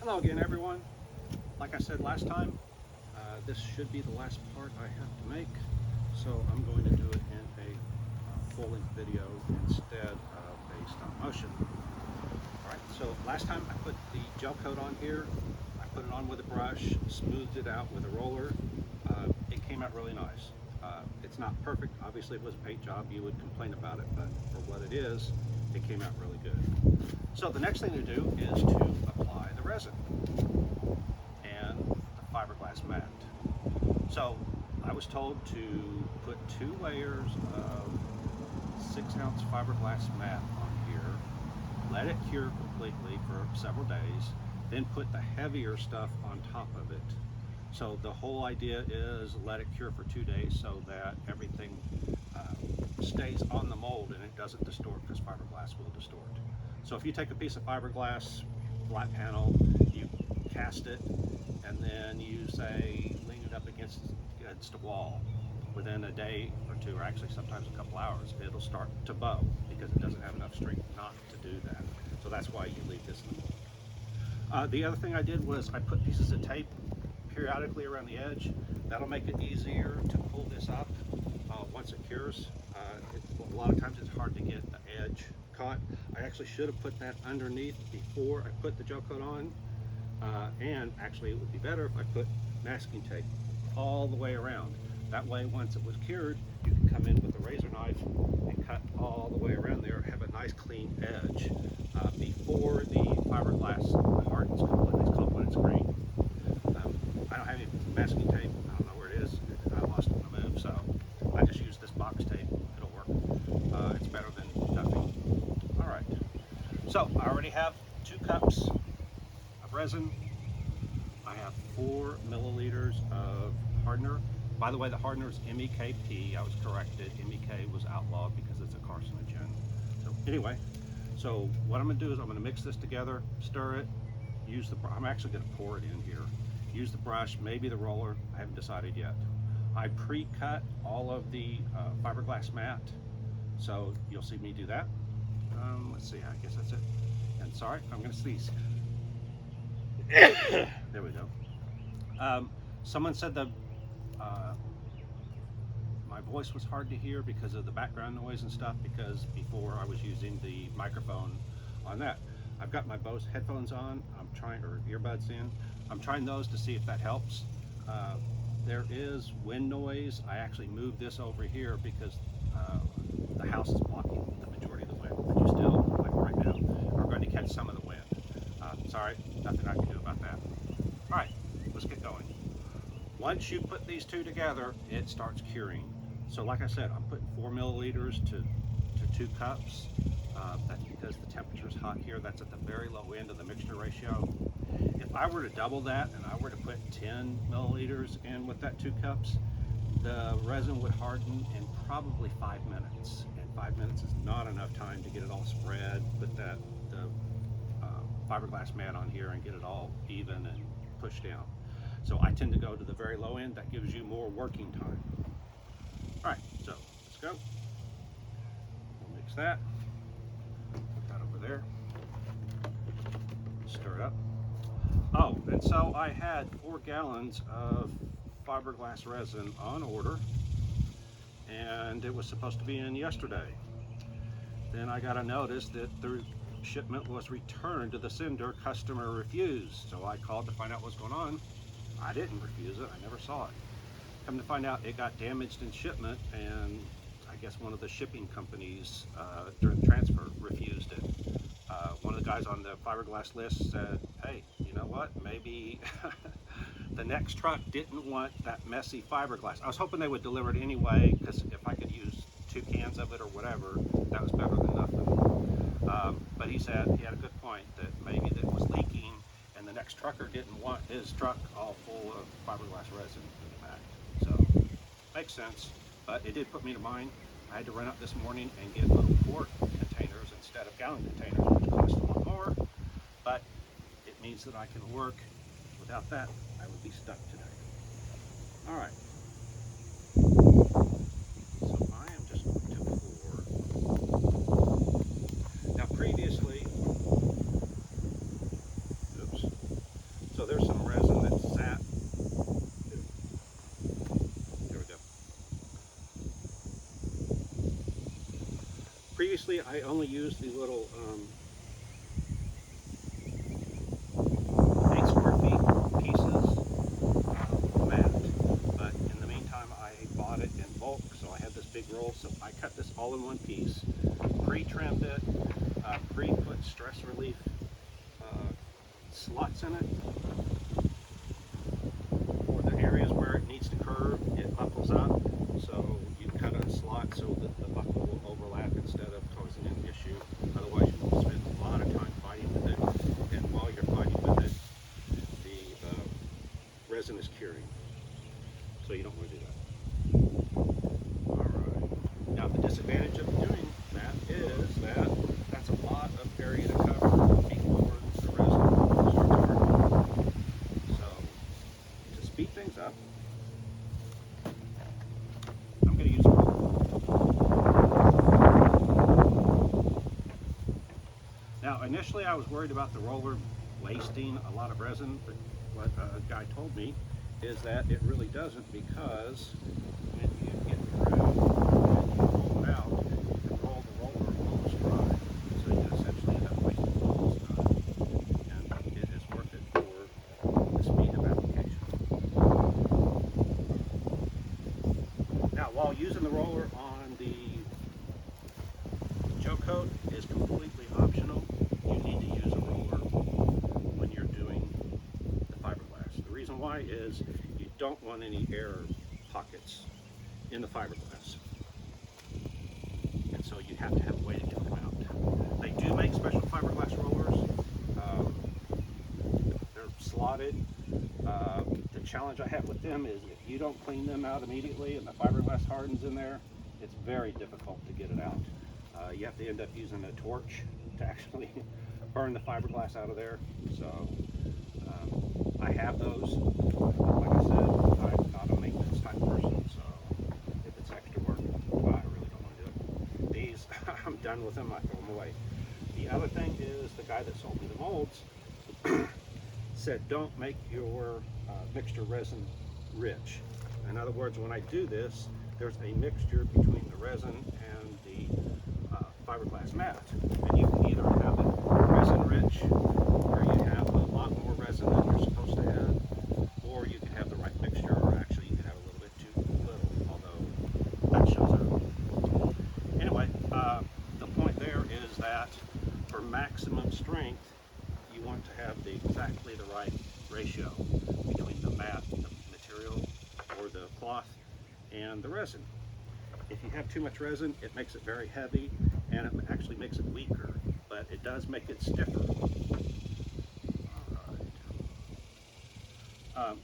Hello again, everyone. Like I said last time, this should be the last part I have to make, so I'm going to do it in a full-length video instead of a stop motion. Alright, so last time I put the gel coat on here, I put it on with a brush, smoothed it out with a roller. It came out really nice. It's not perfect, obviously if it was a paint job you would complain about it, but for what it is, it came out really good. So the next thing to do is to apply the resin and the fiberglass mat. So I was told to put 2 layers of 6-ounce fiberglass mat on here, let it cure completely for several days, then put the heavier stuff on top of it. So the whole idea is let it cure for 2 days so that everything stays on the mold and it doesn't distort, because fiberglass will distort. So if you take a piece of fiberglass flat panel, you cast it, and then you say lean it up against a wall, within a day or 2, or actually sometimes a couple hours, it'll start to bow because it doesn't have enough strength not to do that. So that's why you leave this in the mold. The other thing I did was I put pieces of tape periodically around the edge. That'll make it easier to pull this up once it cures. A lot of times it's hard to get the edge caught. I actually should have put that underneath before I put the gel coat on, and actually it would be better if I put masking tape all the way around. That way, once it was cured, you can come in with a razor knife and cut all the way around there, have a nice clean edge before the fiberglass hardens completely. It's called when it's green. I don't have any masking tape. I don't know where it is. I lost it when I moved, so I just use this box tape. It'll work. It's better than nothing. All right. So I already have 2 cups of resin. I have 4 milliliters of hardener. By the way, the hardener is MEKP. I was corrected. MEK was outlawed because it's a carcinogen. So anyway, so what I'm going to do is I'm going to mix this together, stir it, use the. I'm actually going to pour it in here. Use the brush, maybe the roller. I haven't decided yet. I pre-cut all of the fiberglass mat, so you'll see me do that. Let's see. I guess that's it. And sorry, I'm going to sneeze. There we go. Someone said my voice was hard to hear because of the background noise and stuff, because before I was using the microphone on that. I've got my Bose headphones on, or earbuds in. I'm trying those to see if that helps. There is wind noise. I actually moved this over here because the house is blocking the majority of the wind, but you still, like right now, are going to catch some of the wind. Sorry, nothing I can do about that. All right, let's get going. Once you put these 2 together, it starts curing. So like I said, I'm putting 4 milliliters to 2 cups. That's because the temperature is hot here. That's at the very low end of the mixture ratio. If I were to double that and I were to put 10 milliliters in with that 2 cups, the resin would harden in probably 5 minutes. And 5 minutes is not enough time to get it all spread, put the fiberglass mat on here and get it all even and pushed down. So I tend to go to the very low end. That gives you more working time. All right, so let's go. We'll mix that. Put that over there. Stir it up. Oh, and so I had 4 gallons of fiberglass resin on order, and it was supposed to be in yesterday. Then I got a notice that the shipment was returned to the sender. Customer refused. So I called to find out what's going on. I didn't refuse it. I never saw it. Come to find out, it got damaged in shipment, and I guess one of the shipping companies during the transfer refused it. One of the guys on the fiberglass list said, hey, you know what, maybe the next truck didn't want that messy fiberglass. I was hoping they would deliver it anyway, because if I could use 2 cans of it or whatever, that was better than nothing. But he said, he had a good point, that maybe it was leaking and the next trucker didn't want his truck all full of fiberglass resin in the back. So makes sense, but it did put me to mind. I had to run up this morning and get little quart containers instead of gallon containers, which cost a lot more, but it means that I can work. Without that, I would be stuck today. All right. So I am just going to pour. Now previously, oops, Previously, I only used the little 8 square feet pieces of mat, but in the meantime, I bought it in bulk, so I had this big roll. So I cut this all in one piece, pre-trimmed it, pre-put stress relief slots in it. For the areas where it needs to curve, it buckles up, so you cut a slot so that the buckle will overlap instead of causing an issue. Otherwise, you will spend a lot of time fighting with it, and while you're fighting with it, the resin is curing. So you don't want to do that. Alright. Now the disadvantage of doing that is that that's a lot of area to cover before the resin starts hardening. So to speed things up, I'm going to use a roller. Now initially I was worried about the roller wasting a lot of resin, but what a guy told me is that it really doesn't, because when you get through and you roll it out, you can roll the roller almost dry. So you essentially end up wasting almost time. And it is worth it for the speed of application. Now, while using the roller on the gel coat is completely optional, you need to use a roller when you're doing the fiberglass. The reason why is you don't want any air pockets in the fiberglass, and so you have to have a way to get them out. They do make special fiberglass rollers. They're slotted. The challenge I have with them is if you don't clean them out immediately and the fiberglass hardens in there, it's very difficult to get it out. You have to end up using a torch to actually burn the fiberglass out of there. So I have those. Like I said, I'm not a maintenance type person, so if it's extra work, I really don't want to do it. These, I'm done with them, I throw them away. The other thing is the guy that sold me the molds said don't make your mixture resin rich. In other words, when I do this, there's a mixture between the resin and the fiberglass mat, and you can either have it resin rich, where you have a lot more resin than you're supposed to have, or you can have the right mixture, or actually you can have a little bit too little, although that shows up. Anyway, the point there is that for maximum strength, you want to have exactly the right ratio between the mat, the material, or the cloth, and the resin. If you have too much resin, it makes it very heavy, and it actually makes it weaker, but it does make it stiffer.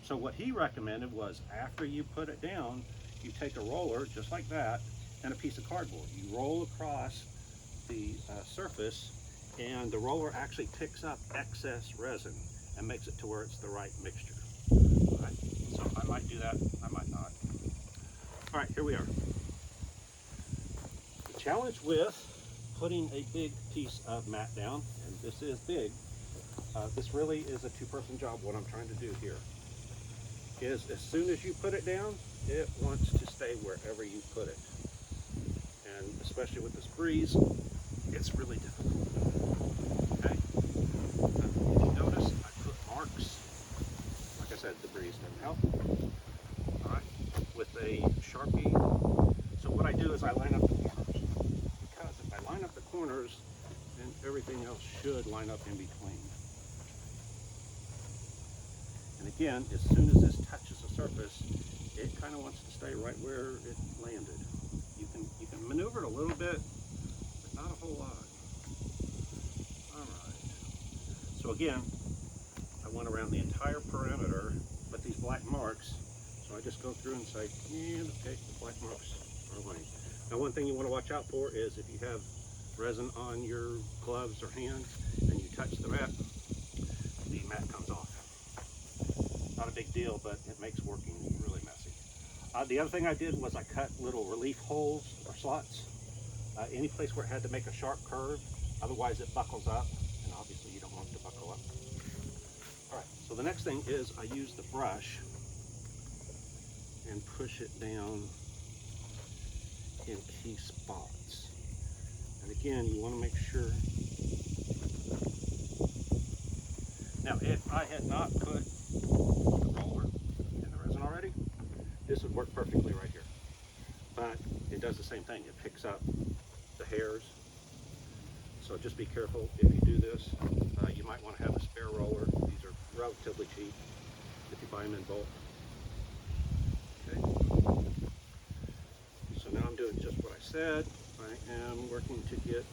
So what he recommended was after you put it down, you take a roller just like that and a piece of cardboard. You roll across the surface, and the roller actually picks up excess resin and makes it to where it's the right mixture. All right, so I might do that, I might not. All right, here we are. The challenge with putting a big piece of mat down, and this is big, this really is a two-person job. What I'm trying to do here is as soon as you put it down, it wants to stay wherever you put it. And especially with this breeze, it's really difficult. Okay? If you notice, I put marks. Like I said, the breeze didn't help. All right, with a Sharpie. So what I do is I line up the corners, because if I line up the corners, then everything else should line up in between. And again, as soon as this touches the surface, it kind of wants to stay right where it landed. You can maneuver it a little bit, but not a whole lot. All right. So again, I went around the entire perimeter with these black marks. So I just go through and say, yeah, okay, the black marks are lame. Now, one thing you want to watch out for is if you have resin on your gloves or hands and you touch the mat comes off. Not a big deal, but it makes working really messy. The other thing I did was I cut little relief holes or slots, any place where it had to make a sharp curve, otherwise it buckles up, and obviously you don't want it to buckle up. All right, so the next thing is I use the brush and push it down in key spots. And again, you want to make sure. Now, if I had not put the roller in the resin already, this would work perfectly right here. But it does the same thing. It picks up the hairs. So just be careful if you do this. You might want to have a spare roller. These are relatively cheap if you buy them in bulk. Okay. So now I'm doing just what I said. I am working to get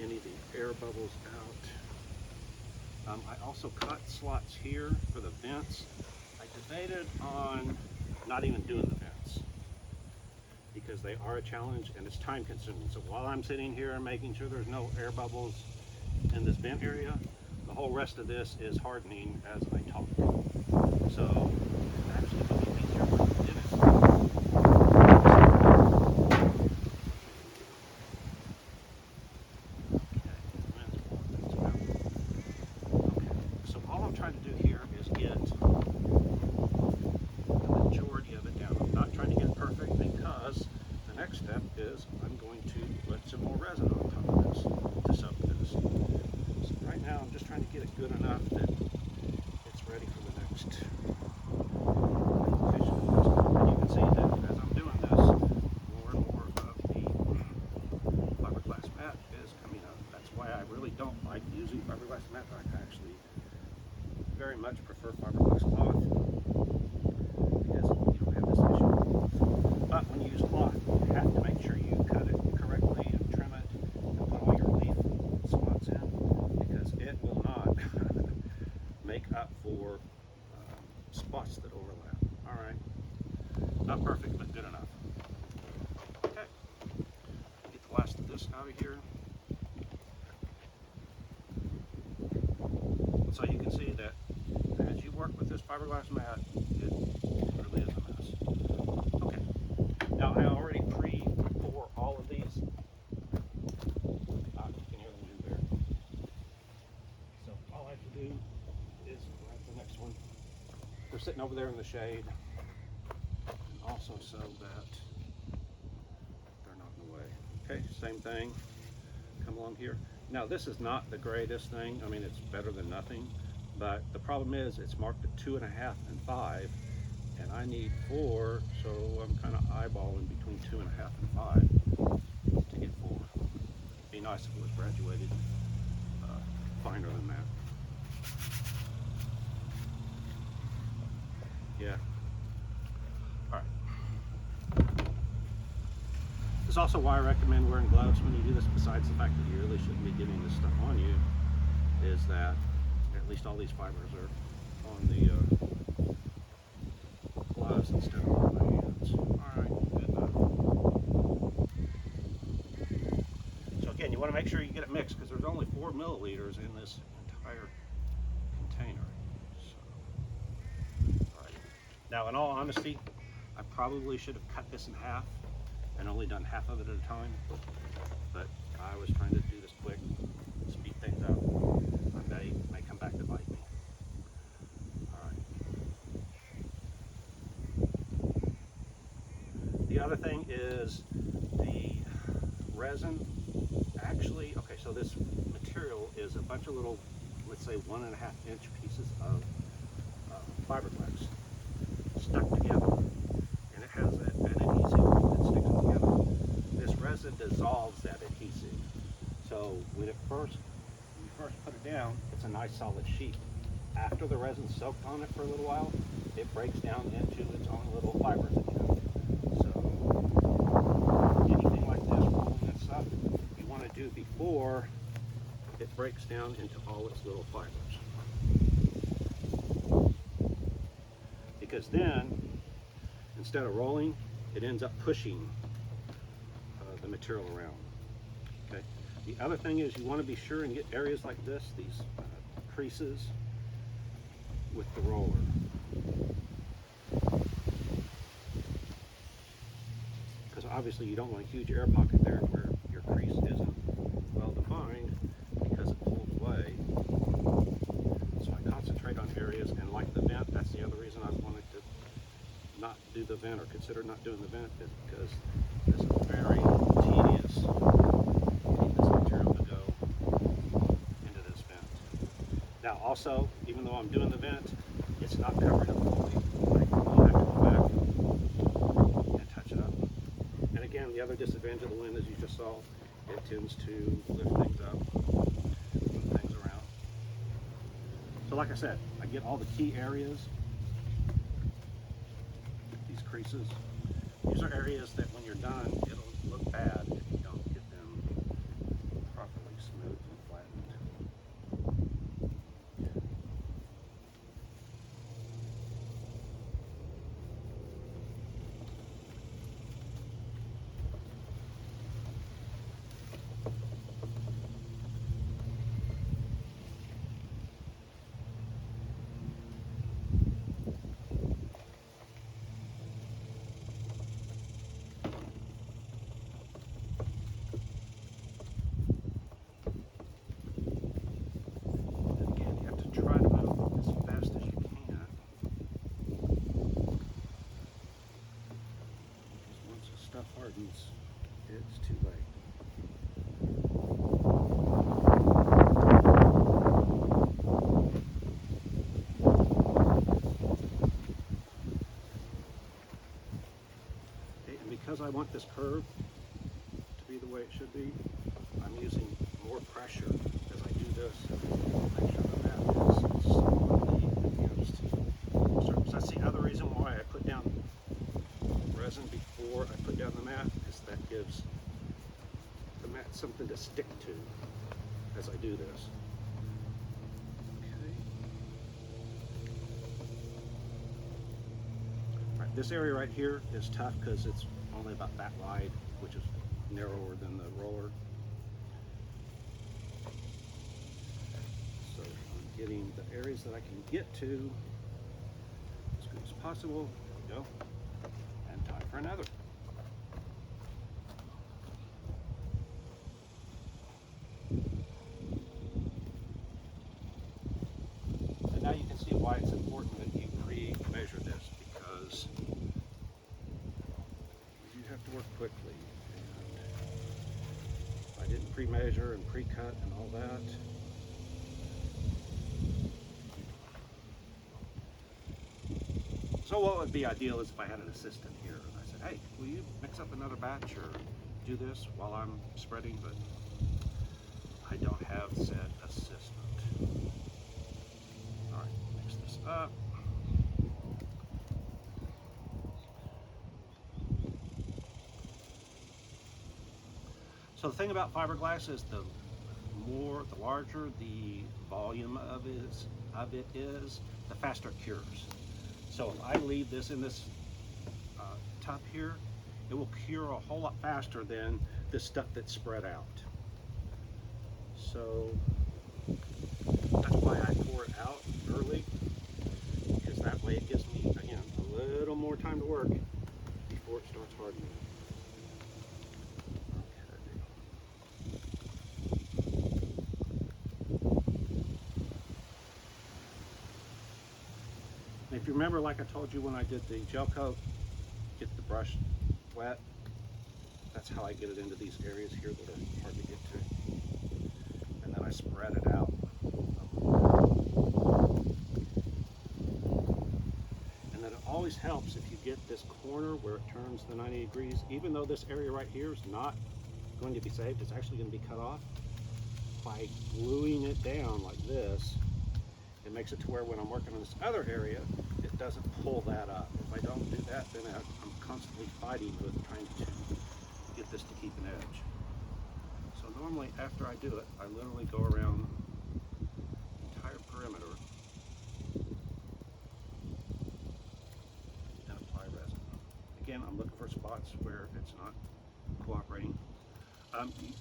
any of the air bubbles out. I also cut slots here for the vents. I debated on not even doing the vents because they are a challenge and it's time consuming. So while I'm sitting here and making sure there's no air bubbles in this vent area, the whole rest of this is hardening as I talk. So it's actually going to be easier for the dentist. So all I'm trying to do here is get the majority of it down. I'm not trying to get it perfect because the next step is I'm going to put some more resin on top of this to soak this. So right now I'm just trying to get it good enough that it's ready for the next application. And you can see that as I'm doing this, more and more of the fiberglass mat is coming up. That's why I really don't like using fiberglass mat. I actually very much prefer fiberglass cloth because you don't have this issue. But when you use cloth, you have to make sure you cut it correctly and trim it and put all your leaf spots in because it will not make up for spots that overlap. All right, not perfect, but good enough. Okay, get the last of this out of here. So you can see that as you work with this fiberglass mat, it really is a mess. Okay, now I already pre-pour all of these. You can hear the wind there. So all I have to do is grab the next one. They're sitting over there in the shade, and also so that they're not in the way. Okay, same thing. Come along here. Now this is not the greatest thing. I mean, it's better than nothing, but the problem is it's marked at 2.5 and 5, and I need 4, so I'm kind of eyeballing between 2.5 and 5 to get 4. It'd be nice if it was graduated finer than that. Yeah. All right. This is also why I recommend wearing gloves when you do this, besides the fact that you really shouldn't be getting this stuff on you, is that at least all these fibers are on the gloves instead of on the hands. All right, good enough. So again, you want to make sure you get it mixed because there's only 4 milliliters in this entire container. So, all right. Now, in all honesty, I probably should have cut this in half and only done half of it at a time, but I was trying to do this quick, speed things up. I may come back to bite me. All right. The other thing is the resin. Actually, okay, so this material is a bunch of little, let's say 1.5 inch pieces of fiberglass stuck together, and it has an adhesive that sticks them together. This resin dissolves that adhesive, so when you first put it down, it's a nice solid sheet. After the resin soaked on it for a little while, it breaks down into its own little fibers again. So anything like this, rolling and stuff, you want to do before it breaks down into all its little fibers. Because then, instead of rolling, it ends up pushing the material around. Okay. The other thing is you want to be sure and get areas like this, these creases, with the roller. Because obviously you don't want a huge air pocket there where your crease isn't well defined because it pulls away. So I concentrate on areas, and like the vent, that's the other reason I wanted to not do the vent or consider not doing the vent, is because this is very tedious. This Now also, even though I'm doing the vent, it's not covered up fully. I'll have to go back and touch it up. And again, the other disadvantage of the wind, as you just saw, it tends to lift things up, move things around. So like I said, I get all the key areas, these creases. These are areas that when you're done, it'll look bad if you don't get them properly smoothed and flattened. Hardens, it's too late. Okay, and because I want this curve to be the way it should be, I'm using more pressure as I do this. Make sure the mat is solidly infused. So that's the other reason why I put down resin before I put down the mat, is that gives the mat something to stick to as I do this. Okay. All right, this area right here is tough because it's only about that wide, which is narrower than the roller. So I'm getting the areas that I can get to as good as possible. There we go. And time for another. And now you can see why it's important that you pre-measure this, because you have to work quickly. And if I didn't pre-measure and pre-cut and all that, so what would be ideal is if I had an assistant here and I said, hey, will you mix up another batch or do this while I'm spreading? But I don't have said assistant. All right, mix this up. So the thing about fiberglass is the larger the volume of it is, the faster it cures. So if I leave this in this top here, it will cure a whole lot faster than this stuff that's spread out. So that's why I pour it out early, because that way it gives me, again, a little more time to work before it starts hardening. If you remember, like I told you when I did the gel coat, get the brush wet. That's how I get it into these areas here that are hard to get to. And then I spread it out. And then it always helps if you get this corner where it turns the 90 degrees, even though this area right here is not going to be saved, it's actually going to be cut off. By gluing it down like this, it makes it to where when I'm working on this other area, it doesn't pull that up. If I don't do that, then I'm constantly fighting with trying to get this to keep an edge. So normally after I do it, I literally go around the entire perimeter and apply resin. Again, I'm looking for spots where it's not cooperating.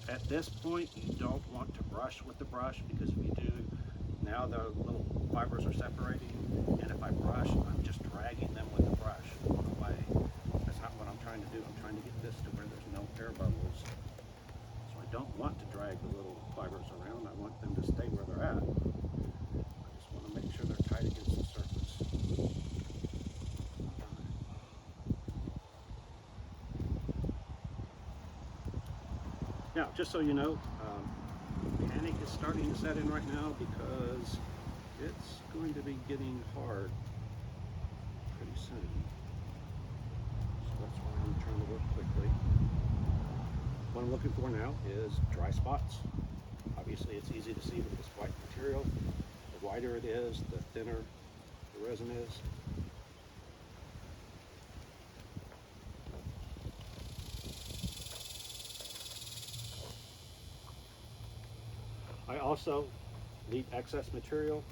At this point, you don't want to brush with the brush, because if you do, now the little fibers are separating, and if I brush, I'm just dragging them with the brush away. That's not what I'm trying to do. I'm trying to get this to where there's no air bubbles. So I don't want to drag the little fibers around. I want them to stay where they're at. I just want to make sure they're tight against the surface. Now, just so you know, panic is starting to set in right now, because it's going to be getting hard pretty soon. So that's why I'm trying to work quickly. What I'm looking for now is dry spots. Obviously it's easy to see with this white material. The whiter it is, the thinner the resin is. I also leave excess material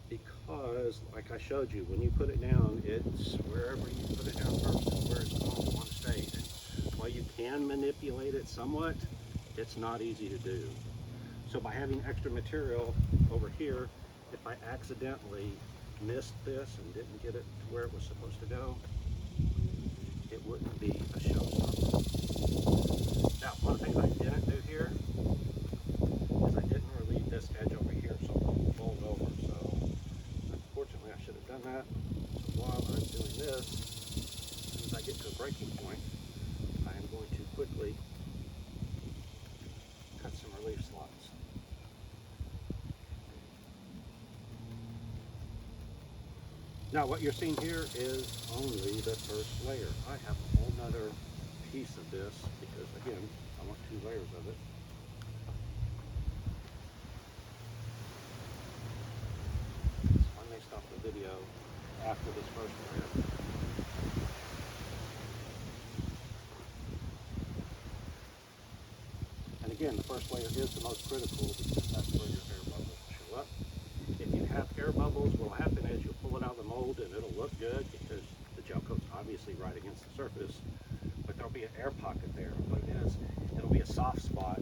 because, like I showed you, when you put it down, it's wherever you put it down first is where it's going to want to stay. And while you can manipulate it somewhat, it's not easy to do. So by having extra material over here, if I accidentally missed this and didn't get it to where it was supposed to go, it wouldn't be a showstopper. Now, one thing I didn't do here is I didn't relieve this edge over here so it won't fold over. So unfortunately I should have done that. So while I'm doing this, as soon as I get to a breaking point, I am going to quickly cut some relief slots. Now what you're seeing here is only the first layer. I have a whole nother piece of this because, again, I want 2 layers of it. So I may stop the video after this first layer. And again, the first layer is the most critical because that's where your air bubbles show up. If you have air bubbles, what will happen is you'll pull it out of the mold and it'll look good because the gel coat's obviously right against the surface, but there'll be an air pocket there. What it is, it'll be a soft spot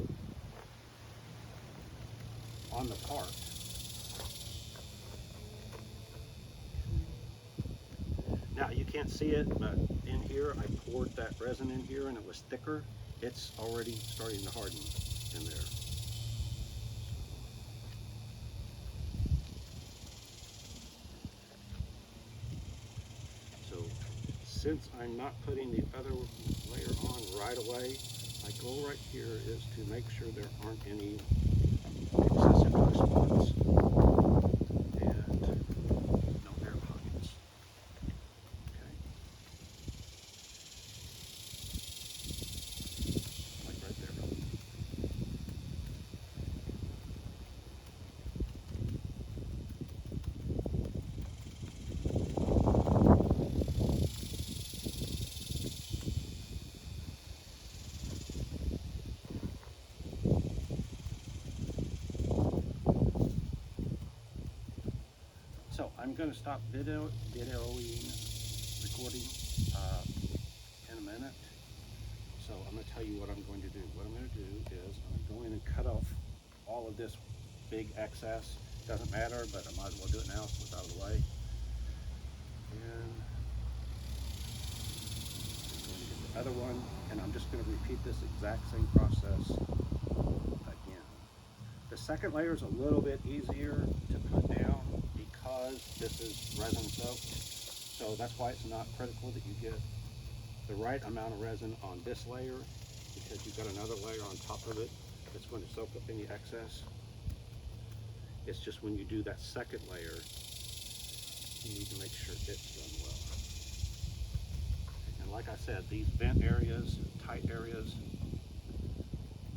on the part. Now you can't see it, but in here I poured that resin in here and it was thicker. It's already starting to harden in there. Since I'm not putting the other layer on right away, my goal right here is to make sure there aren't any excessive dry spots and no air pockets. Okay. Like right there. So I'm going to stop videoing, recording in a minute. So I'm going to tell you what I'm going to do. What I'm going to do is I'm going to go in and cut off all of this big excess. Doesn't matter, but I might as well do it now so it's out of the way. And I'm going to get the other one, and I'm just going to repeat this exact same process again. The second layer is a little bit easier to put down because this is resin soaked. So that's why it's not critical that you get the right amount of resin on this layer, because you've got another layer on top of it that's going to soak up any excess. It's just when you do that second layer, you need to make sure it's done well. And like I said, these vent areas, tight areas,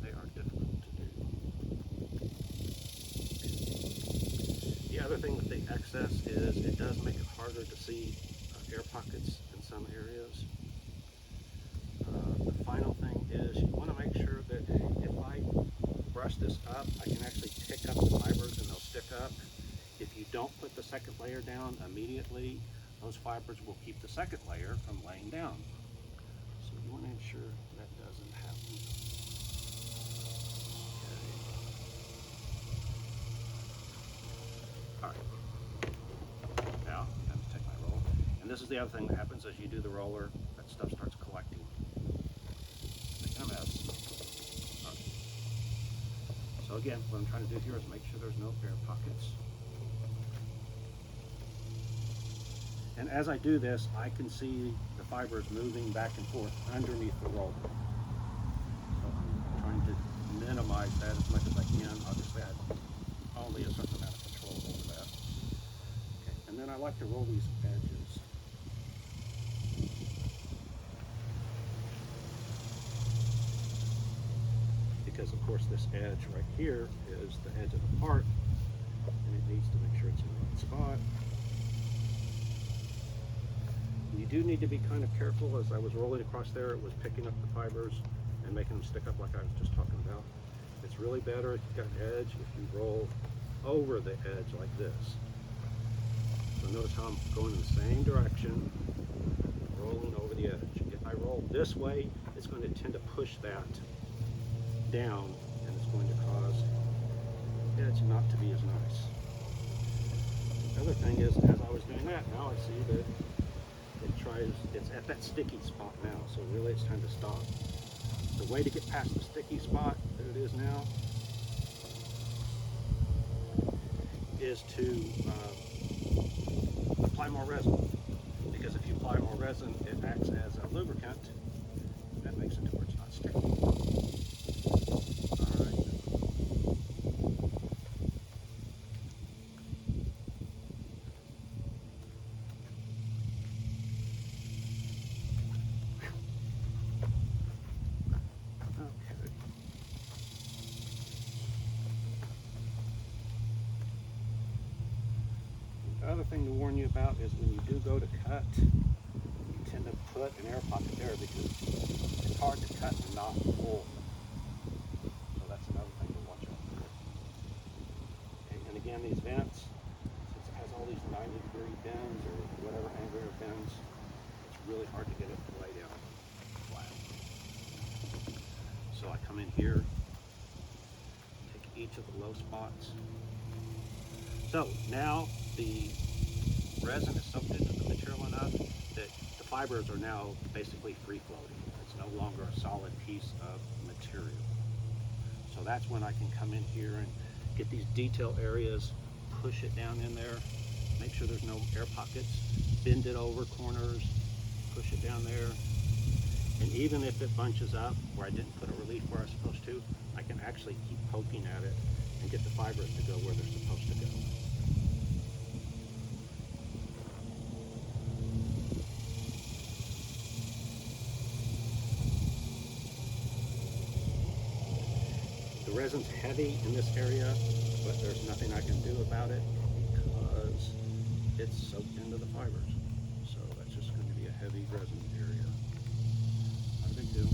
they are difficult to do. The other thing with the excess is it does make it harder to see air pockets in some areas. The final thing is you want to make sure that if I brush this up, I can actually pick up the fibers and they'll stick up. If you don't put the second layer down immediately, those fibers will keep the second layer from laying down. So you want to ensure that doesn't happen. Okay. All right. Now I'm going to take my roll. And this is the other thing that happens as you do the roller, that stuff starts collecting. Making a mess. All right. So again, what I'm trying to do here is make sure there's no air pockets. And as I do this, I can see the fibers moving back and forth underneath the roller. So I'm trying to minimize that as much as I can. Obviously, I have only a certain amount of control over that. like to roll these edges. Because of course this edge right here is the edge of the part, and it needs to make sure it's in the right spot. You do need to be kind of careful. As I was rolling across there, it was picking up the fibers and making them stick up like I was just talking about. It's really better if you've got an edge if you roll over the edge like this. So notice how I'm going in the same direction, rolling over the edge. If I roll this way, it's going to tend to push that down, and it's going to cause the edge not to be as nice. The other thing is, as I was doing that, now I see that it's at that sticky spot now, so really it's time to stop. The way to get past the sticky spot that it is now is to apply more resin, because if you apply more resin, it acts as a lubricant that makes it to where it's not sticky. The other thing to warn you about is when you do go to cut, you tend to put an air pocket there because it's hard to cut and not full. So that's another thing to watch out for. And again, these vents, since it has all these 90-degree bends or whatever angle it bends, it's really hard to get it to lay down flat. So I come in here, take each of the low spots. So now the resin is soaked into the material enough that the fibers are now basically free floating. It's no longer a solid piece of material. So that's when I can come in here and get these detail areas, push it down in there, make sure there's no air pockets, bend it over corners, push it down there. And even if it bunches up where I didn't put a relief where I was supposed to, I can actually keep poking at it and get the fibers to go where they're supposed to go. The resin's heavy in this area, but there's nothing I can do about it because it's soaked into the fibers. So that's just going to be a heavy resin area. Not a big deal.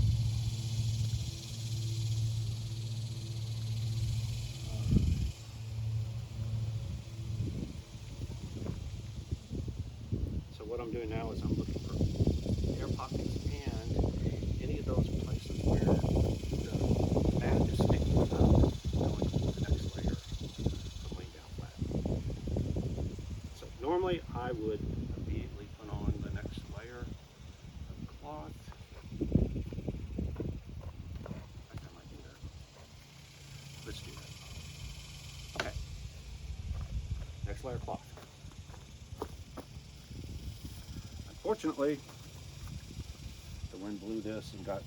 So what I'm doing now is I'm looking for air pockets and any of those places where the mat is sticking up, going to the next layer of laying down flat. So normally I would immediately put on the next layer of cloth. In fact, I might do that. Let's do that. Okay. Next layer of cloth. Unfortunately, the wind blew this and got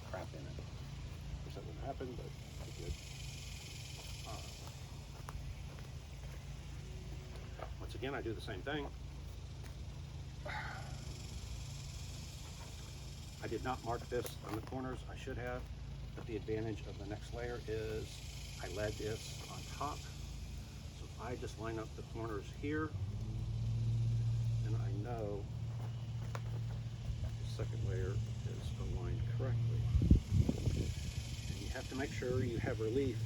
crap in it. Of course that wouldn't happen, but it did. Once again, I do the same thing. I did not mark this on the corners. I should have, but the advantage of the next layer is I laid this on top. So if I just line up the corners here, and I know the second layer is aligned correctly. And you have to make sure you have relief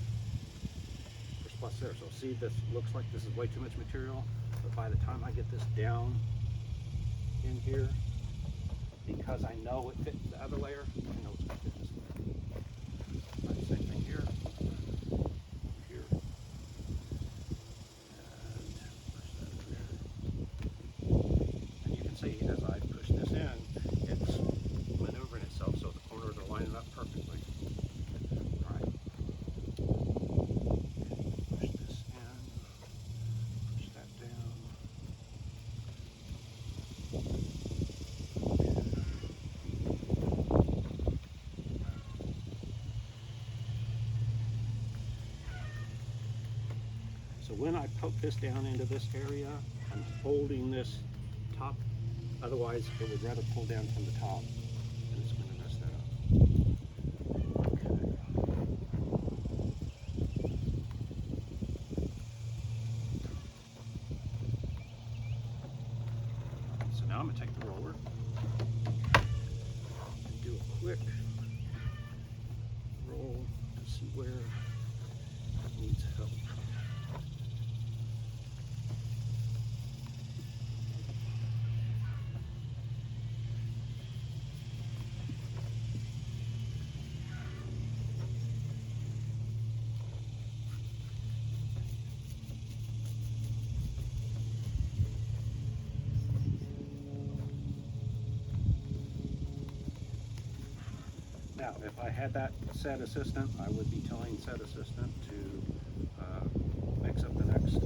for spots there. So see, this looks like this is way too much material, but by the time I get this down in here, because I know it fits the other layer, I know it's going to fit this layer. Right, same thing here. Here. See, as I push this in, it's maneuvering itself so the corners are lining up perfectly. All right. Push this in, push that down. So when I poke this down into this area, I'm holding this top, otherwise it would rather pull down from the top, and it's going to mess that up. Okay. So now I'm going to take the roller and do a quick roll to see where it needs help. Now, if I had that set assistant, I would be telling set assistant to mix up the next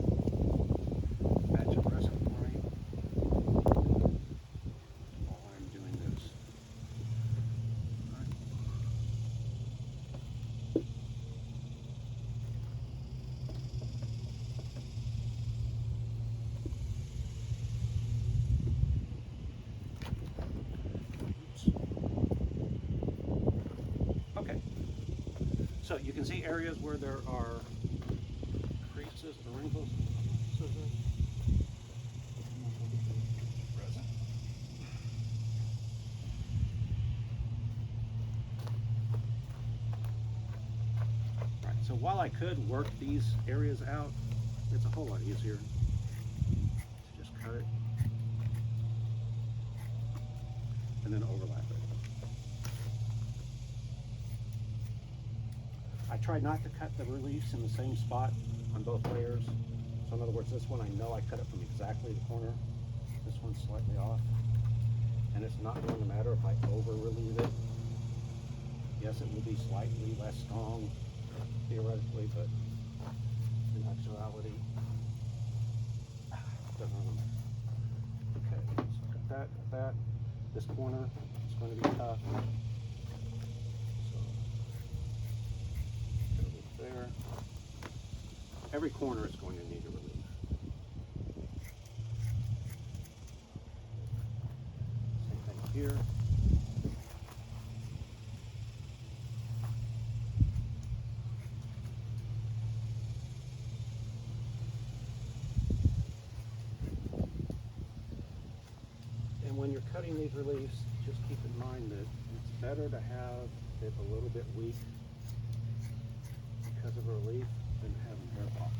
batch of resin for me while I'm doing this. All right. Okay, so you can see areas where there are creases or wrinkles. Resin. Right, so while I could work these areas out, it's a whole lot easier to just cut it and then overlap it. I try not to cut the reliefs in the same spot on both layers. So in other words, this one I know I cut it from exactly the corner. This one's slightly off. And it's not going to matter if I over relieve it. Yes, it will be slightly less strong theoretically, but in actuality, it doesn't really matter. Okay, so got that, got that. This corner is going to be tough. There. Every corner is going to need a relief. Same thing here. And when you're cutting these reliefs, just keep in mind that it's better to have it a little bit weak because of a relief than having hair pop.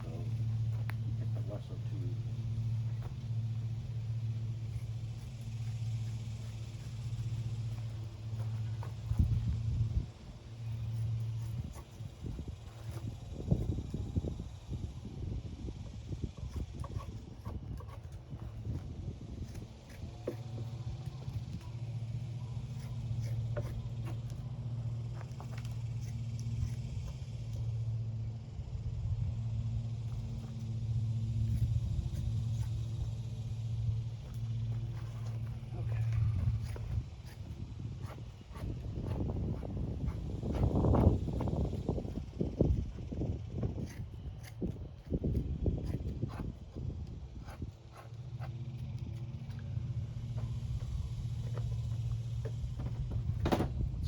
So it's less of two.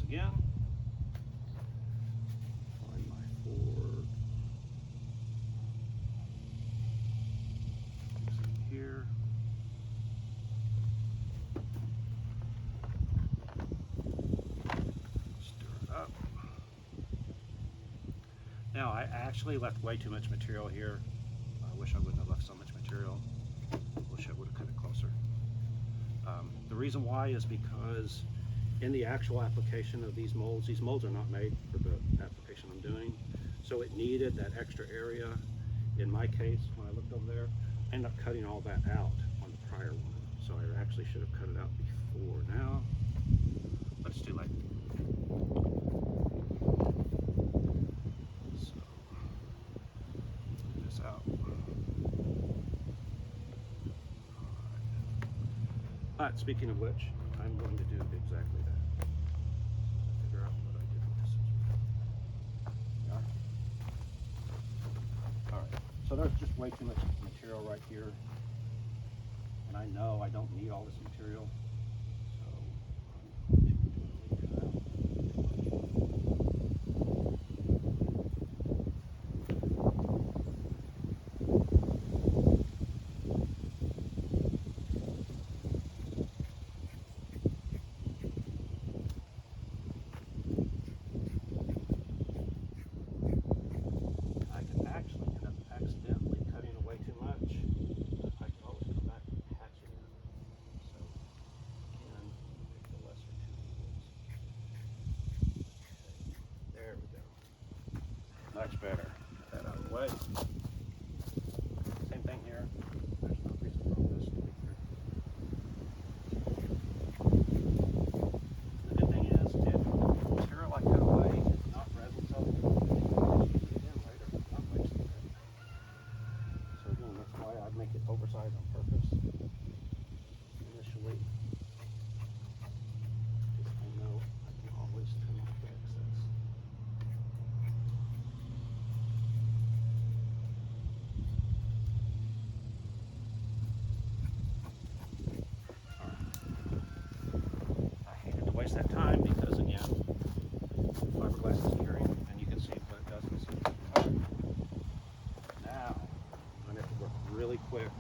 Again, find my board here. Stir it up. Now I actually left way too much material here. I wish I wouldn't have left so much material. Wish I would have cut it closer. The reason why is because in the actual application of these molds are not made for the application I'm doing. So it needed that extra area. In my case, when I looked over there, I ended up cutting all that out on the prior one. So I actually should have cut it out before now, but it's too late. So, get this out. All right, speaking of which, I'm going to do exactly that. Figure out what I did with this. All right. way too much material right here, and I know I don't need all this material, so I'm going to leave that. I can actually end up accidentally cutting away too much. I can always come back and patch it in. So again, pick the lesser two evils. Okay, there we go. Much better. Get that out of the way. Same thing here. There's no reason for all this to be here. The good thing is, if material I cut away is not resin soaked, I can use it again later. Not wasting it. So again, that's why I make it oversized on purpose initially. Because I know I can always trim off the excess. I hated to waste that time because again, fiberglass is curing and you can see what it does in the seams. Now, I'm going to have to work really quick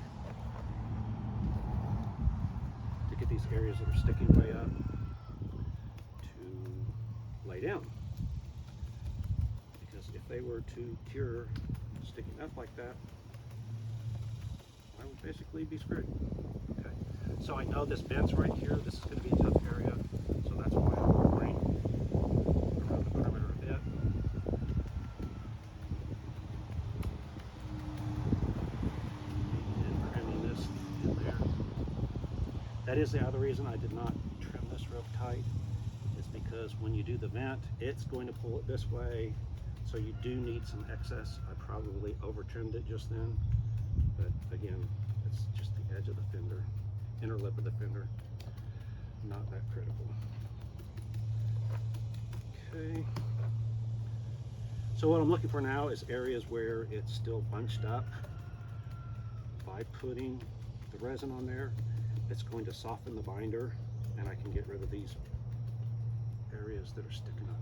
to get these areas that are sticking way up to lay down. Because if they were to cure sticking up like that, I would basically be screwed. Okay, so I know this vent's right here. This is going to be a tough area, so that's why I'm working around the perimeter a bit. And trimming this in there. That is the other reason I did not trim this real tight, is because when you do the vent, it's going to pull it this way, so you do need some excess. I probably over trimmed it just then, but again, it's just the edge of the fender, inner lip of the fender, not that critical. Okay, so what I'm looking for now is areas where it's still bunched up. By putting the resin on there, it's going to soften the binder and I can get rid of these areas that are sticking up.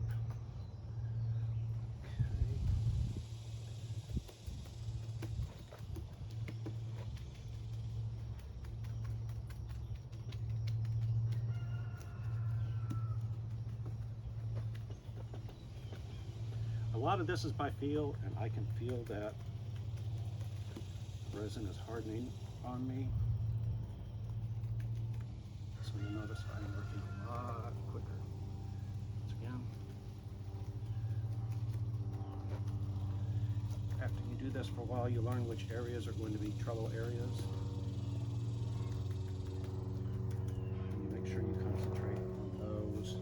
A lot of this is by feel, and I can feel that resin is hardening on me. So you'll notice I'm working a lot quicker. Once again, after you do this for a while, you learn which areas are going to be trouble areas. And you make sure you concentrate on those.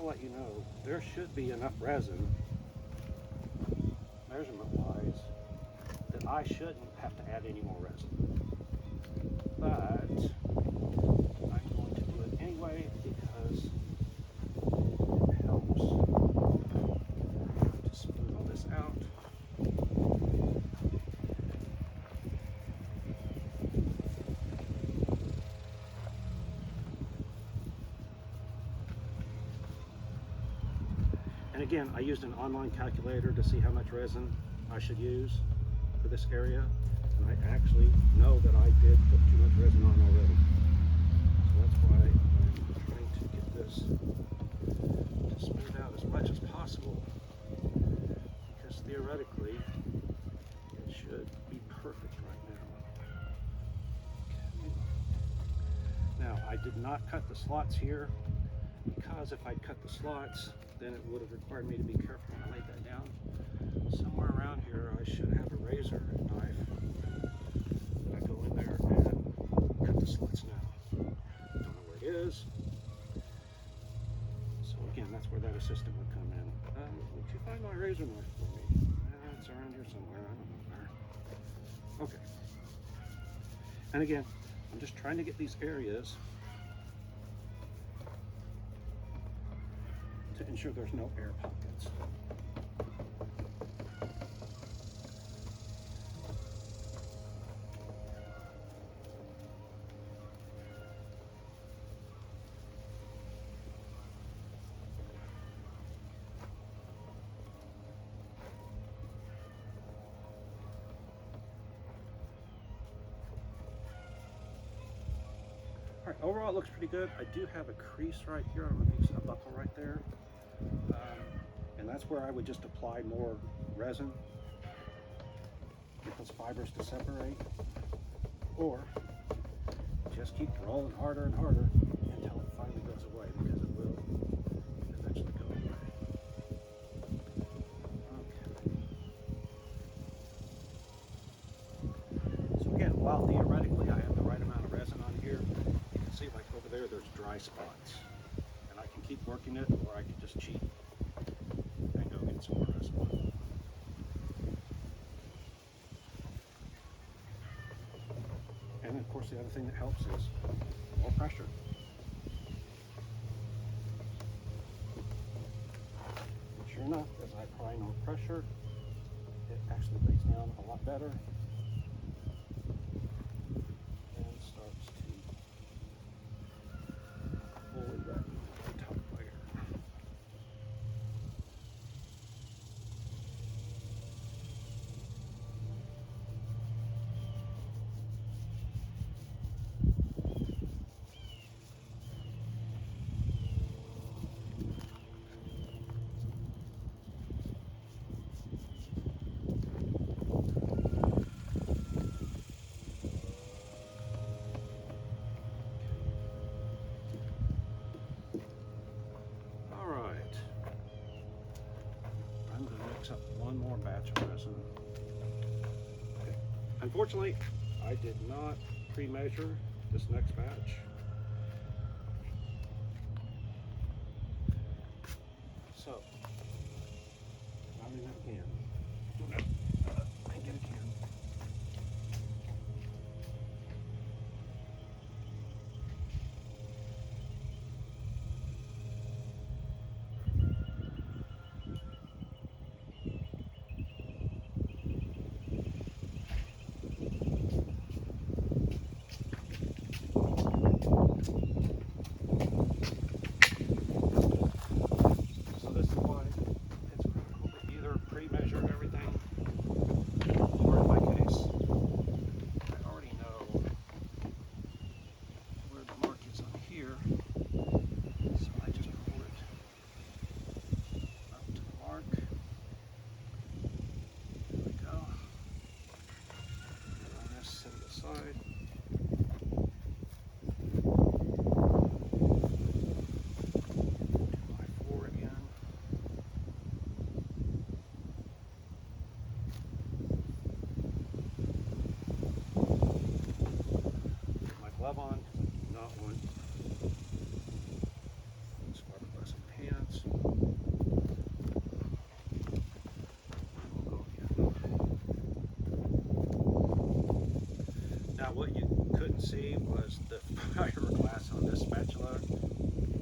Let you know, there should be enough resin, measurement wise, that I shouldn't have to add any more resin. but I'm going to do it anyway because it helps to smooth all this out. And again, I used an online calculator to see how much resin I should use for this area. And I actually know that I did put too much resin on already. So that's why I'm trying to get this to smooth out as much as possible. Because theoretically, it should be perfect right now. Now, I did not cut the slots here because if I'd cut the slots, then it would have required me to be careful when I laid that down. Somewhere around here, I should have a razor knife that I go in there and cut the slots now. Don't know where it is. So again, that's where that assistant would come in. Would you find my razor knife for me? It's around here somewhere. I don't know where. Okay. And again, I'm just trying to get these areas to ensure there's no air pockets. All right, overall it looks pretty good. I do have a crease right here. I don't know if you see a buckle right there. And that's where I would just apply more resin, get those fibers to separate, or just keep rolling harder and harder until it finally goes away, because it will eventually go away. Okay. So again, while theoretically I have the right amount of resin on here, you can see like over there, there's dry spots. And I can keep working it, or I can just cheat and go get some more resin. And of course the other thing that helps is more pressure. And sure enough, as I apply more pressure, it actually lays down a lot better and starts to fully wet the top layer. Up one more batch of resin. Okay. Unfortunately, I did not pre-measure this next batch. So, I'm in that can. I get a can. Now what you couldn't see was the fiberglass on this spatula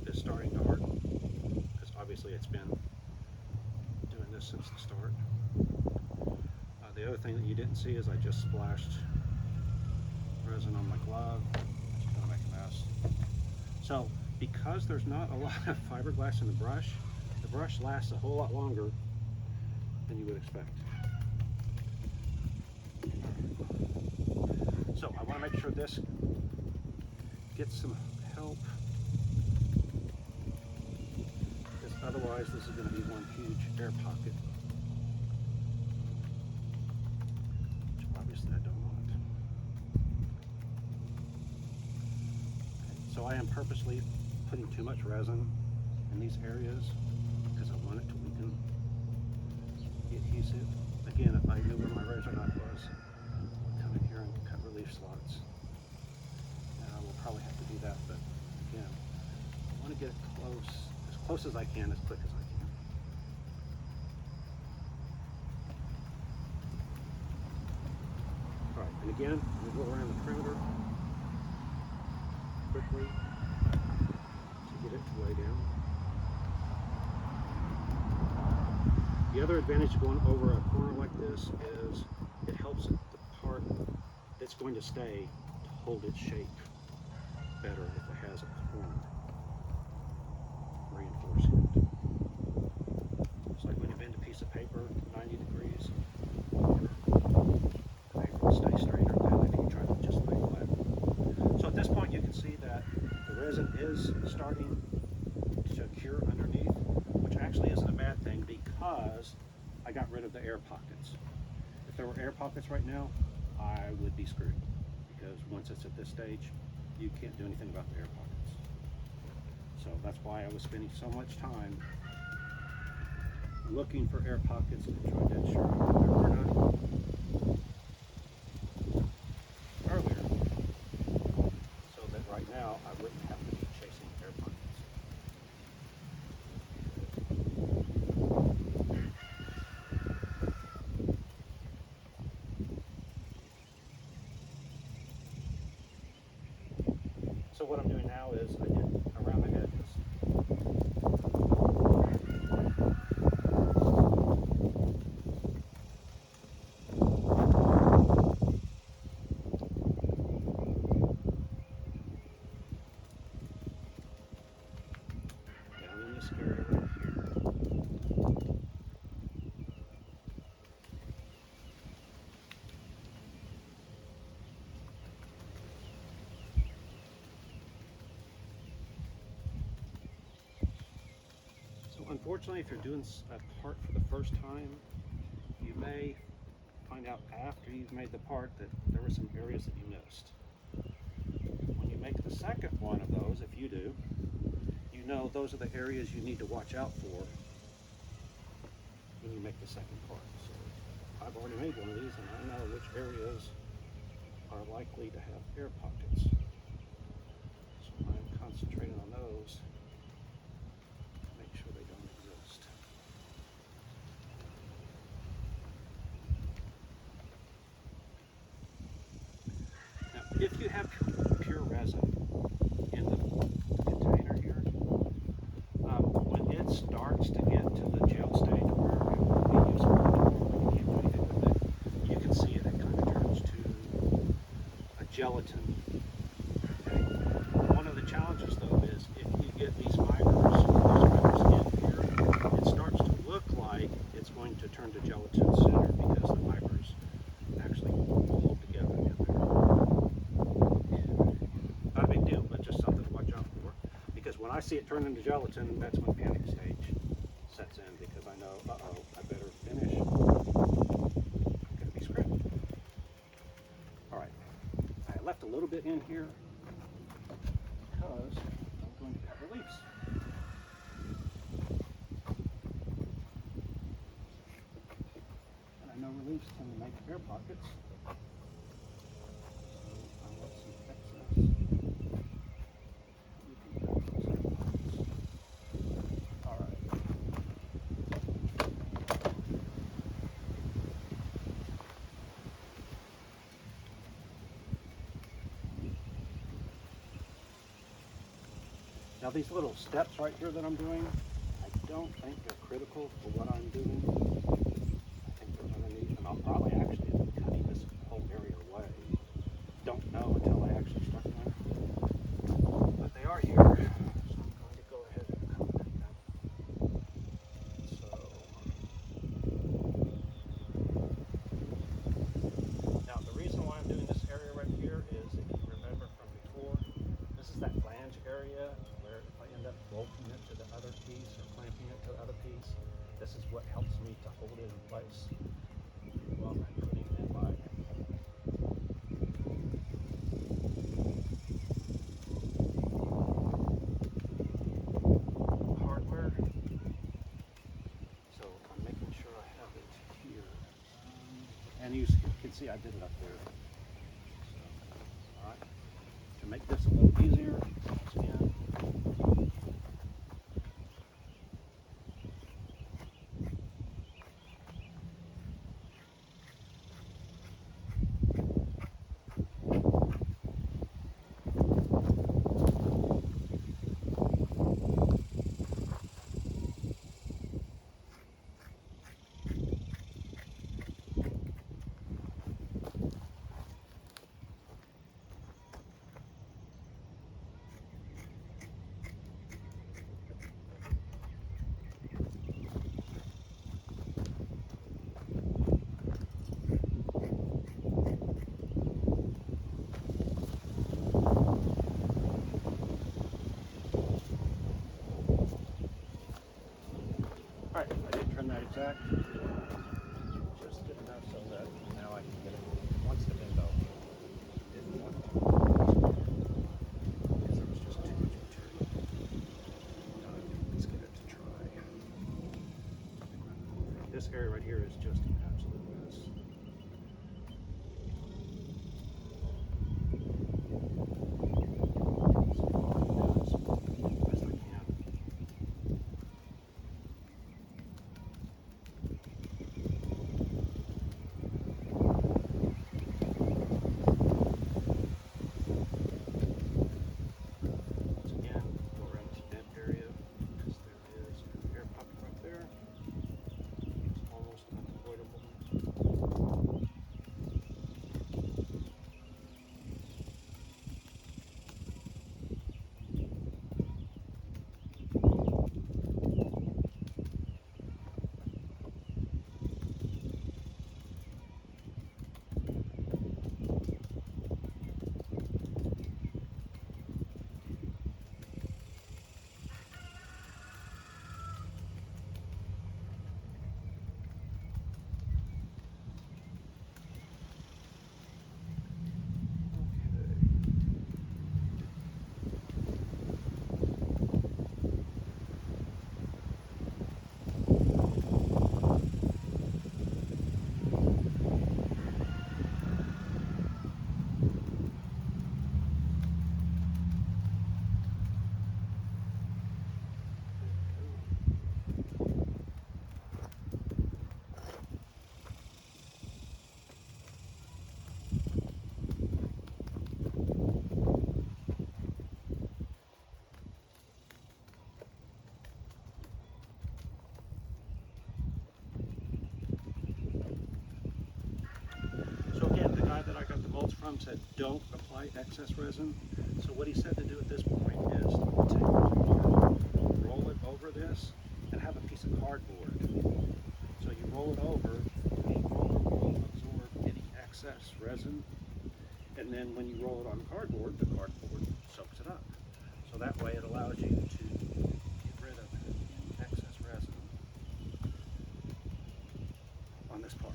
is starting to harden, because obviously it's been doing this since the start. The other thing that you didn't see is I just splashed resin on my glove, which is going to make a mess. So because there's not a lot of fiberglass in the brush lasts a whole lot longer than you would expect. So I want to make sure this gets some help, because otherwise this is going to be one huge air pocket, which obviously I don't want. Okay, so I am purposely putting too much resin in these areas because I want it to weaken the adhesive. Again, if I knew where my razor knife was, come in here and cut relief slots. And I will probably have to do that, but again, I want to get it as close as I can, as quick as I can. All right, and again, we go around the perimeter quickly to get it to lay down. The other advantage of going over a corner like this is it helps the part that's going to stay to hold its shape better if it has a corner reinforcing it. It's like when you bend a piece of paper 90 degrees, the paper will stay straighter than if you try to just lay flat. So at this point you can see that the resin is starting to cure underneath, which actually isn't a bad thing because I got rid of the air pockets. If there were air pockets right now, I would be screwed, because once it's at this stage, you can't do anything about the air pockets. So that's why I was spending so much time looking for air pockets and trying to ensure that there were none earlier, so that right now I wouldn't have to be chasing air pockets. So what I'm doing now is I did around the edges. Down in this area right here. Unfortunately, if you're doing a part for the first time, you may find out after you've made the part that there were some areas that you missed. When you make the second one of those, if you do, you know those are the areas you need to watch out for when you make the second part. So I've already made one of these and I know which areas are likely to have air pockets. So I'm concentrating on those. Sure they don't exist. Now, if you have pure resin in the container here, when it starts to get to the gel stage where it will be useful, you can't do anything with it, you can see it kind of turns to a gelatin. Okay? One of the challenges though is if you get these fibers it's going to turn to gelatin sooner because the fibers actually hold together in there. Not a big deal, but just something to watch out for. Because when I see it turn into gelatin, that's when panic stage sets in, because I know, uh-oh, I better finish. I'm going to be screwed. Alright, I left a little bit in here because I'm going to cut reliefs. Reliefs tend to make air pockets. So I want some excess. Alright. Now these little steps right here that I'm doing, I don't think they're critical for what I'm doing. I think they're underneath, and I'll probably actually end up cutting this whole area away. Don't know until I actually start doing it. But they are here, so I'm going to go ahead and cut them. So, now the reason why I'm doing this area right here is, if you remember from before, this is that flange area where if I end up bolting it to the other piece or clamping it to the other piece, this is what helps me to hold it in place while I'm putting in my hardware. So I'm making sure I have it here. And you can see I did it up there. So, all right. To make this a little easier, once again, all right, I did trim that exact. Just good enough so that now I can get it once the bend over. Didn't want to, because there was just too much material. Let's get it to try. This area right here is just an absolute mess. Said don't apply excess resin. So what he said to do at this point is take roll it over this and have a piece of cardboard. So you roll it over, the roller will absorb any excess resin, and then when you roll it on cardboard, the cardboard soaks it up. So that way it allows you to get rid of excess resin on this part.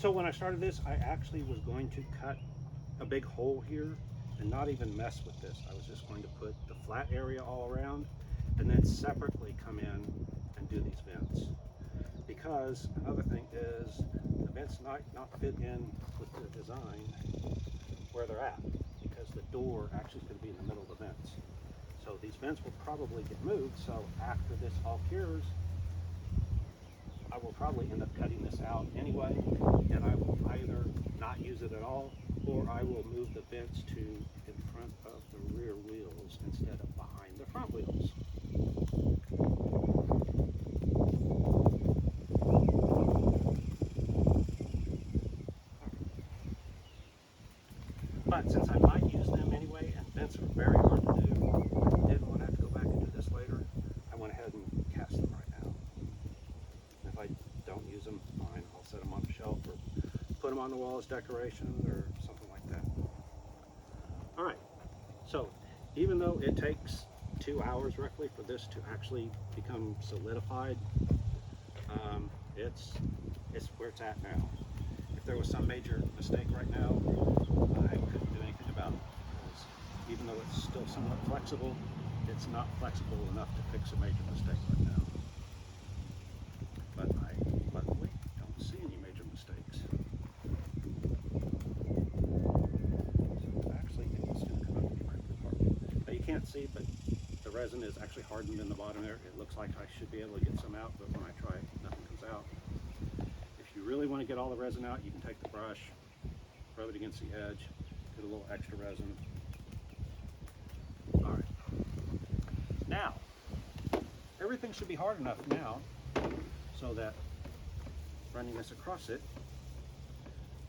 So when I started this, I actually was going to cut a big hole here and not even mess with this. I was just going to put the flat area all around and then separately come in and do these vents. Because another thing is the vents might not fit in with the design where they're at, because the door actually is going to be in the middle of the vents. So these vents will probably get moved. So after this all cures, I will probably end up cutting this out anyway, and I will either not use it at all, or I will move the vents to in front of the rear wheels instead of behind the front wheels. But since I might use them anyway, and vents are very hard to do, I didn't want to have to go back and do this later. I went ahead and cast them right now. And if I don't use them, fine, I'll set them on the shelf or put them on the wall as decoration or something like that. All right, so even though it takes 2 hours roughly for this to actually become solidified, it's where it's at now. If there was some major mistake right now, I couldn't do anything about it, because even though it's still somewhat flexible, it's not flexible enough to fix a major mistake right now. But I luckily don't see any major mistakes. So actually, it's going to come out right apart. Now you can't see, but the resin is actually hardened in the bottom there. It looks like I should be able to get some out, but when I try, nothing comes out. If you really want to get all the resin out, you can take the brush, rub it against the edge, get a little extra resin. All right. Now, everything should be hard enough now so that running this across it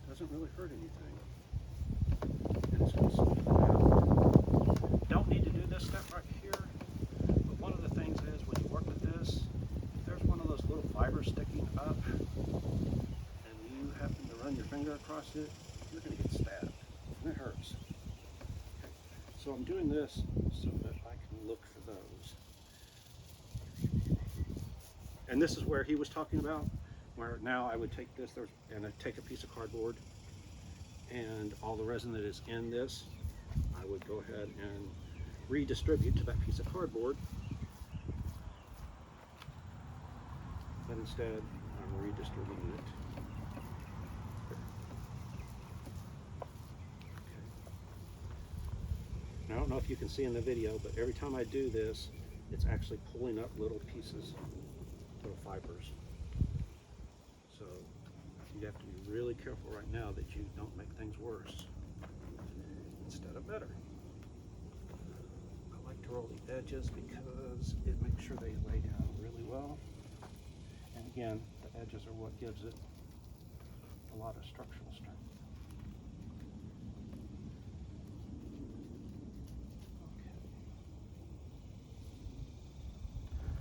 doesn't really hurt anything. And it's going to smooth it out. Don't need to do this step right here, but one of the things is when you work with this, if there's one of those little fibers sticking up and you happen to run your finger across it, you're going to get stabbed, and it hurts. Okay. So I'm doing this so that I can look for those. And this is where he was talking about, where now I would take this and I'd take a piece of cardboard, and all the resin that is in this, I would go ahead and redistribute to that piece of cardboard. But instead, I'm redistributing it. I don't know if you can see in the video, but every time I do this, it's actually pulling up little pieces, little fibers. So you have to be really careful right now that you don't make things worse instead of better. I like to roll the edges because it makes sure they lay down really well. And again, the edges are what gives it a lot of structural strength.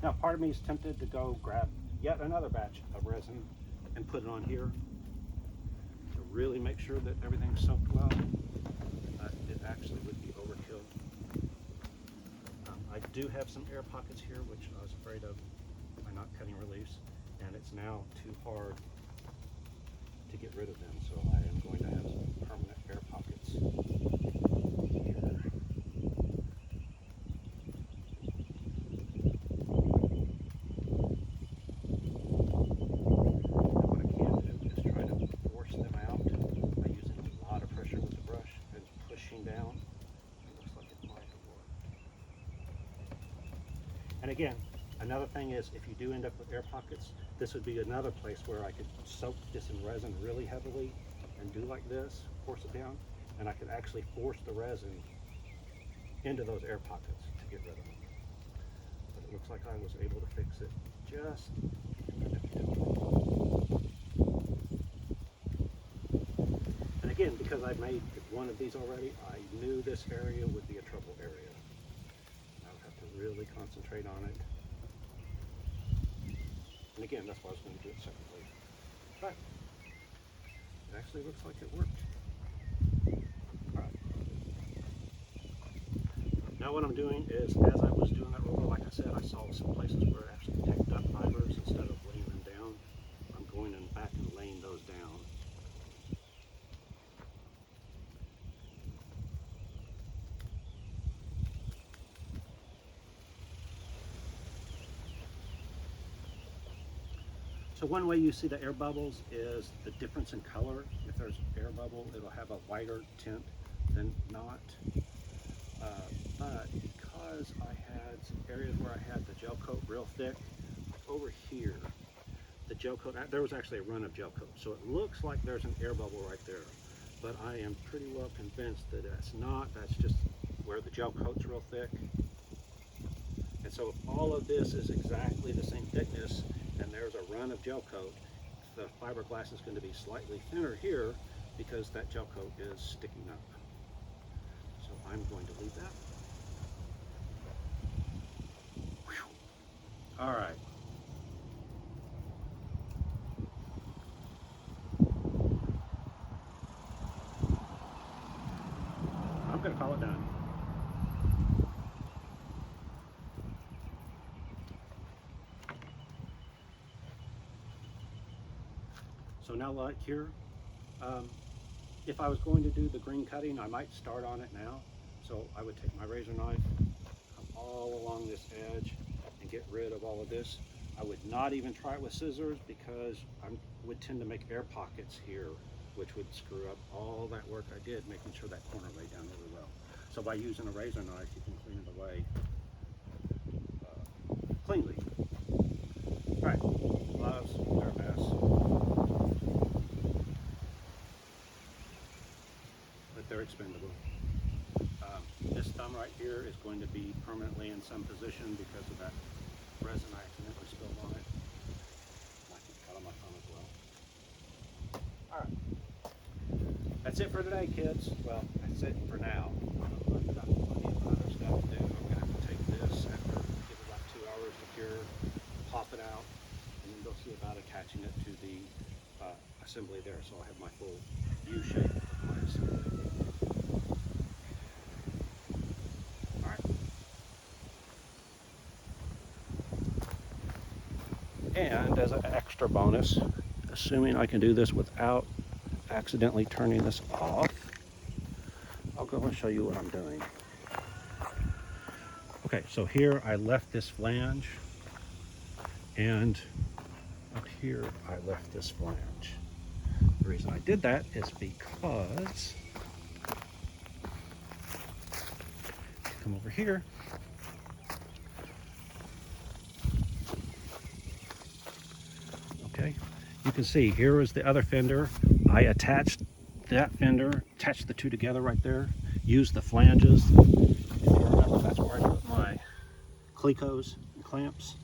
Now, part of me is tempted to go grab yet another batch of resin and put it on here to really make sure that everything's soaked well. It actually would be overkill. I do have some air pockets here, which I was afraid of by not cutting release, and it's now too hard to get rid of them, so I am going to have some permanent air pockets here. And again, another thing is, if you do end up with air pockets, this would be another place where I could soak this in resin really heavily and do like this, force it down, and I could actually force the resin into those air pockets to get rid of them. But it looks like I was able to fix it just and again, because I made one of these already, I knew this area would be a trouble area. Really concentrate on it. And again, that's why I was going to do it separately. But it actually looks like it worked. All right. Now what I'm doing is, as I was doing that roller, like I said, I saw some places where it actually picked up fibers instead of laying them down. I'm going in back and laying those down So one way you see the air bubbles is the difference in color. If there's air bubble, it'll have a whiter tint than not. But because I had some areas where I had the gel coat real thick, over here, the gel coat, there was actually a run of gel coat. So it looks like there's an air bubble right there. But I am pretty well convinced that that's not. That's just where the gel coat's real thick. And so if all of this is exactly the same thickness and there's a run of gel coat, the fiberglass is going to be slightly thinner here because that gel coat is sticking up. So I'm going to leave that. Whew. All right. I'm going to call it done. So now like here, if I was going to do the green cutting, I might start on it now. So I would take my razor knife, come all along this edge and get rid of all of this. I would not even try it with scissors because I would tend to make air pockets here, which would screw up all that work I did, making sure that corner laid down really well. So by using a razor knife, you can clean it away cleanly. All right, gloves, they're a mess. They're expendable. This thumb right here is going to be permanently in some position because of that resin I accidentally spilled on it. I can cut on my thumb as well. Alright. That's it for today, kids. Well, that's it for now. I've got plenty of other stuff to do. I'm going to have to take this after give it about 2 hours to cure, pop it out, and then go see about attaching it to the assembly there so I have my full U shape of my assembly. And as an extra bonus, assuming I can do this without accidentally turning this off, I'll go and show you what I'm doing. Okay, so here I left this flange, and up here I left this flange. The reason I did that is because, come over here, okay, you can see here is the other fender. I attached that fender, attached the two together right there, used the flanges. If you remember, that's where I put my clecos and clamps.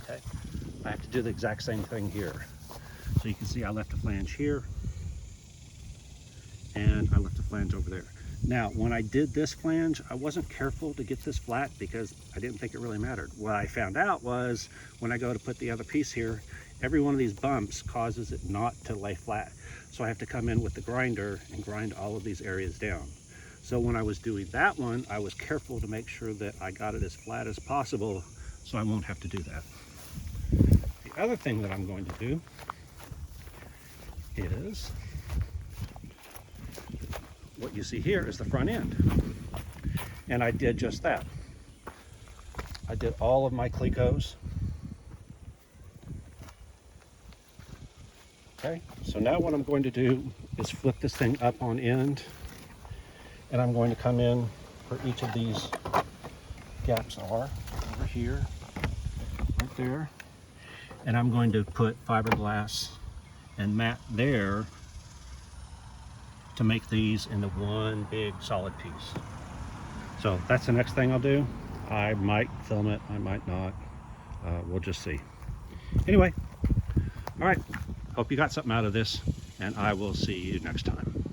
Okay, I have to do the exact same thing here. So you can see I left a flange here and I left a flange over there. Now, when I did this flange, I wasn't careful to get this flat because I didn't think it really mattered. What I found out was when I go to put the other piece here, every one of these bumps causes it not to lay flat. So I have to come in with the grinder and grind all of these areas down. So when I was doing that one, I was careful to make sure that I got it as flat as possible so I won't have to do that. The other thing that I'm going to do is, what you see here is the front end. And I did just that. I did all of my clecos. Okay, so now what I'm going to do is flip this thing up on end, and I'm going to come in where each of these gaps are, over here, right there, and I'm going to put fiberglass and mat there to make these into one big solid piece. So that's the next thing I'll do. I might film it, I might not. We'll just see. Anyway, all right. Hope you got something out of this, and I will see you next time.